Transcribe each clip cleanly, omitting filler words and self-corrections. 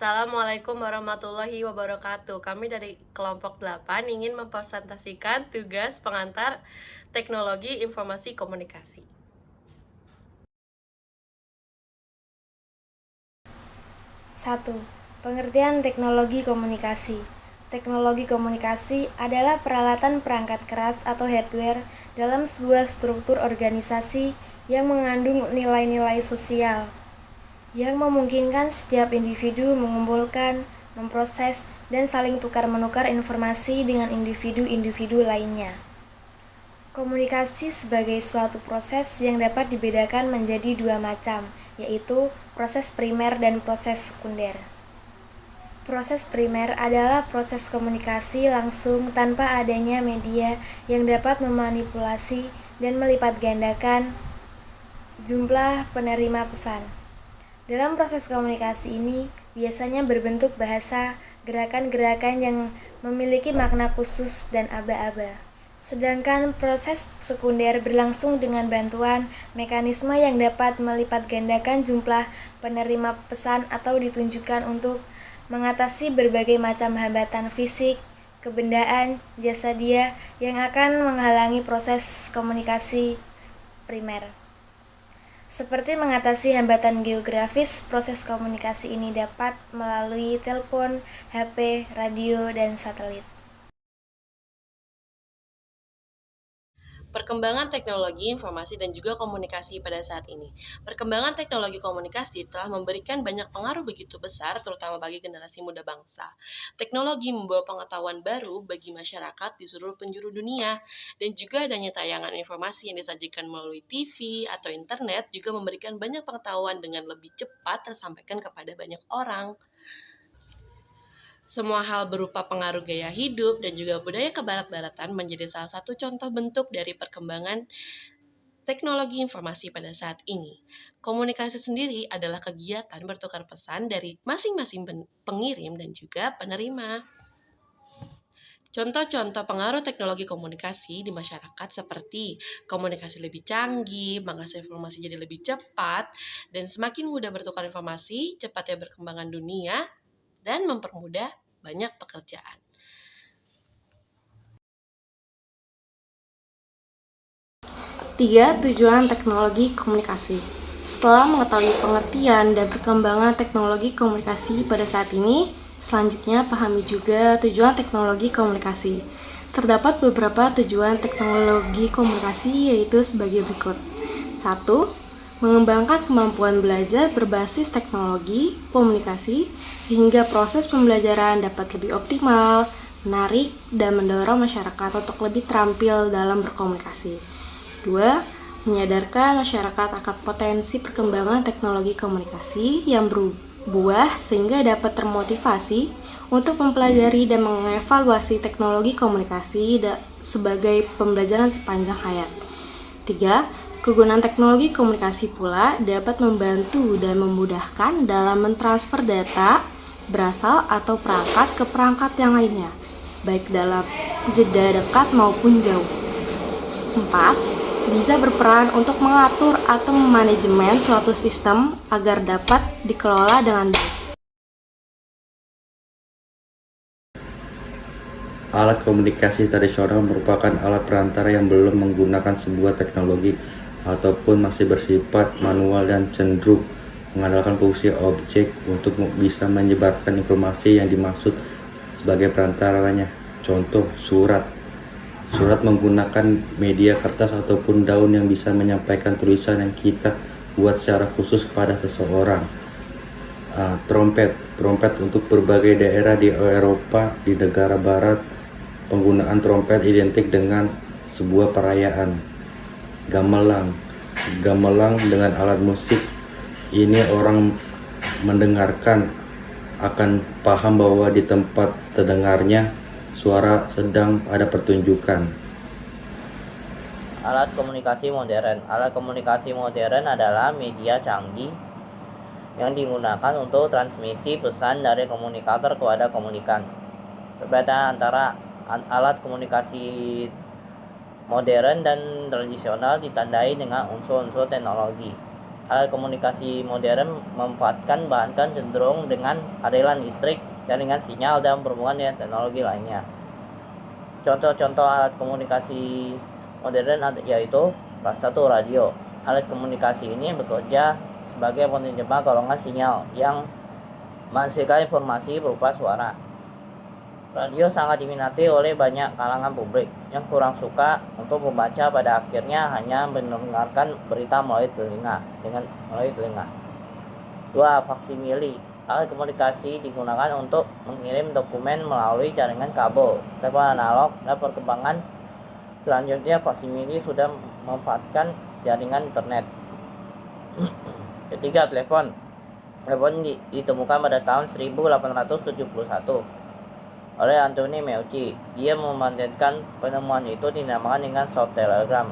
Assalamualaikum warahmatullahi wabarakatuh. Kami dari kelompok 8 ingin mempresentasikan tugas pengantar teknologi informasi komunikasi. Satu, pengertian teknologi komunikasi. Teknologi komunikasi adalah peralatan perangkat keras atau hardware dalam sebuah struktur organisasi yang mengandung nilai-nilai sosial yang memungkinkan setiap individu mengumpulkan, memproses, dan saling tukar-menukar informasi dengan individu-individu lainnya. Komunikasi sebagai suatu proses yang dapat dibedakan menjadi dua macam, yaitu proses primer dan proses sekunder. Proses primer adalah proses komunikasi langsung tanpa adanya media yang dapat memanipulasi dan melipat gandakan jumlah penerima pesan. Dalam proses komunikasi ini biasanya berbentuk bahasa, gerakan-gerakan yang memiliki makna khusus dan aba-aba. Sedangkan proses sekunder berlangsung dengan bantuan mekanisme yang dapat melipat gandakan jumlah penerima pesan atau ditunjukkan untuk mengatasi berbagai macam hambatan fisik, kebendaan, jasa dia yang akan menghalangi proses komunikasi primer. Seperti mengatasi hambatan geografis, proses komunikasi ini dapat melalui telepon, HP, radio, dan satelit. Perkembangan teknologi informasi dan juga komunikasi pada saat ini. Perkembangan teknologi komunikasi telah memberikan banyak pengaruh begitu besar, terutama bagi generasi muda bangsa. Teknologi membawa pengetahuan baru bagi masyarakat di seluruh penjuru dunia, dan juga adanya tayangan informasi yang disajikan melalui TV atau internet juga memberikan banyak pengetahuan dengan lebih cepat tersampaikan kepada banyak orang. Semua hal berupa pengaruh gaya hidup dan juga budaya kebarat-baratan menjadi salah satu contoh bentuk dari perkembangan teknologi informasi pada saat ini. Komunikasi sendiri adalah kegiatan bertukar pesan dari masing-masing pengirim dan juga penerima. Contoh-contoh pengaruh teknologi komunikasi di masyarakat seperti komunikasi lebih canggih, mengakses informasi jadi lebih cepat, dan semakin mudah bertukar informasi, cepatnya berkembangan dunia, dan mempermudah banyak pekerjaan. Tiga, tujuan teknologi komunikasi. Setelah mengetahui pengertian dan perkembangan teknologi komunikasi pada saat ini, selanjutnya pahami juga tujuan teknologi komunikasi. Terdapat beberapa tujuan teknologi komunikasi yaitu sebagai berikut. 1. Mengembangkan kemampuan belajar berbasis teknologi komunikasi sehingga proses pembelajaran dapat lebih optimal, menarik, dan mendorong masyarakat untuk lebih terampil dalam berkomunikasi. 2. Menyadarkan masyarakat akan potensi perkembangan teknologi komunikasi yang berbuah sehingga dapat termotivasi untuk mempelajari dan mengevaluasi teknologi komunikasi sebagai pembelajaran sepanjang hayat. 3. Kegunaan teknologi komunikasi pula dapat membantu dan memudahkan dalam mentransfer data berasal atau perangkat ke perangkat yang lainnya, baik dalam jeda dekat maupun jauh. 4. Bisa berperan untuk mengatur atau memanajemen suatu sistem agar dapat dikelola dengan baik. Alat komunikasi tradisional merupakan alat perantara yang belum menggunakan sebuah teknologi ataupun masih bersifat manual dan cenderung mengandalkan fungsi objek untuk bisa menyebarkan informasi yang dimaksud sebagai perantaranya. Contoh, surat. Surat menggunakan media kertas ataupun daun yang bisa menyampaikan tulisan yang kita buat secara khusus kepada seseorang. Trompet untuk berbagai daerah di Eropa, di negara barat, penggunaan trompet identik dengan sebuah perayaan. Gamelang dengan alat musik ini orang mendengarkan akan paham bahwa di tempat terdengarnya suara sedang ada pertunjukan. Alat komunikasi modern. Alat komunikasi modern adalah media canggih yang digunakan untuk transmisi pesan dari komunikator kepada komunikan. Perbedaan antara alat komunikasi modern dan tradisional ditandai dengan unsur-unsur teknologi. Alat komunikasi modern memanfaatkan bahan cenderung dengan aliran listrik, jaringan sinyal, dan berhubungan dengan teknologi lainnya. Contoh-contoh alat komunikasi modern yaitu satu, radio. Alat komunikasi ini bekerja sebagai penerjemah golongan sinyal yang menghasilkan informasi berupa suara. Radio sangat diminati oleh banyak kalangan publik yang kurang suka untuk membaca, pada akhirnya hanya mendengarkan berita melalui telinga. 2. Faksimili. Alat komunikasi digunakan untuk mengirim dokumen melalui jaringan kabel, telepon analog, dan perkembangan selanjutnya faksimili sudah memanfaatkan jaringan internet. Ketiga, telepon. Telepon ditemukan pada tahun 1871 oleh Anthony Meucci. Dia memanfaatkan penemuan itu dinamakan dengan short telegram.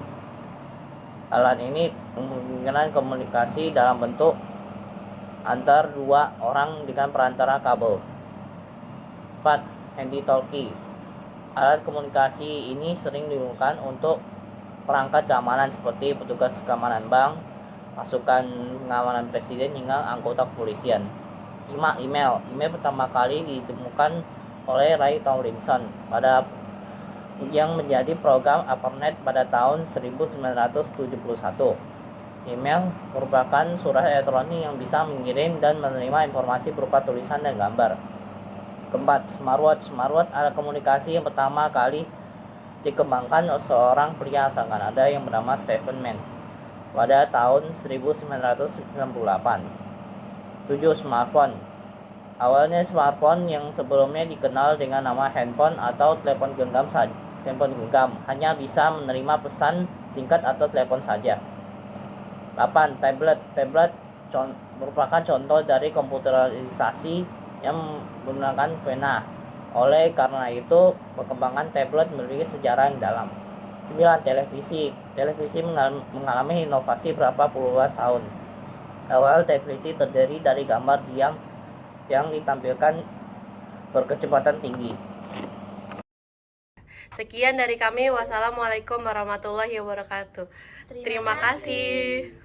Alat ini memungkinkan komunikasi dalam bentuk antar dua orang dengan perantara kabel. 4. Handy-talkie. Alat komunikasi ini sering digunakan untuk perangkat keamanan seperti petugas keamanan bank, pasukan pengamanan presiden, hingga anggota kepolisian. 5. Email. Email pertama kali ditemukan oleh Ray Tomlinson yang menjadi program ARPANET pada tahun 1971. Email merupakan surat elektronik yang bisa mengirim dan menerima informasi berupa tulisan dan gambar. Keempat, smartwatch. Smartwatch alat komunikasi yang pertama kali dikembangkan oleh seorang pria asal Kanada yang bernama Stephen Mann pada tahun 1998. 7. Smartphone. Awalnya smartphone yang sebelumnya dikenal dengan nama handphone atau telepon genggam hanya bisa menerima pesan singkat atau telepon saja. 8. Tablet. Tablet merupakan contoh dari komputerisasi yang menggunakan pena. Oleh karena itu, perkembangan tablet memiliki sejarah yang dalam. 9. Televisi. Televisi mengalami inovasi berapa puluhan tahun. Awal televisi terdiri dari gambar diam yang ditampilkan berkecepatan tinggi. Sekian dari kami. Wassalamualaikum warahmatullahi wabarakatuh. Terima kasih.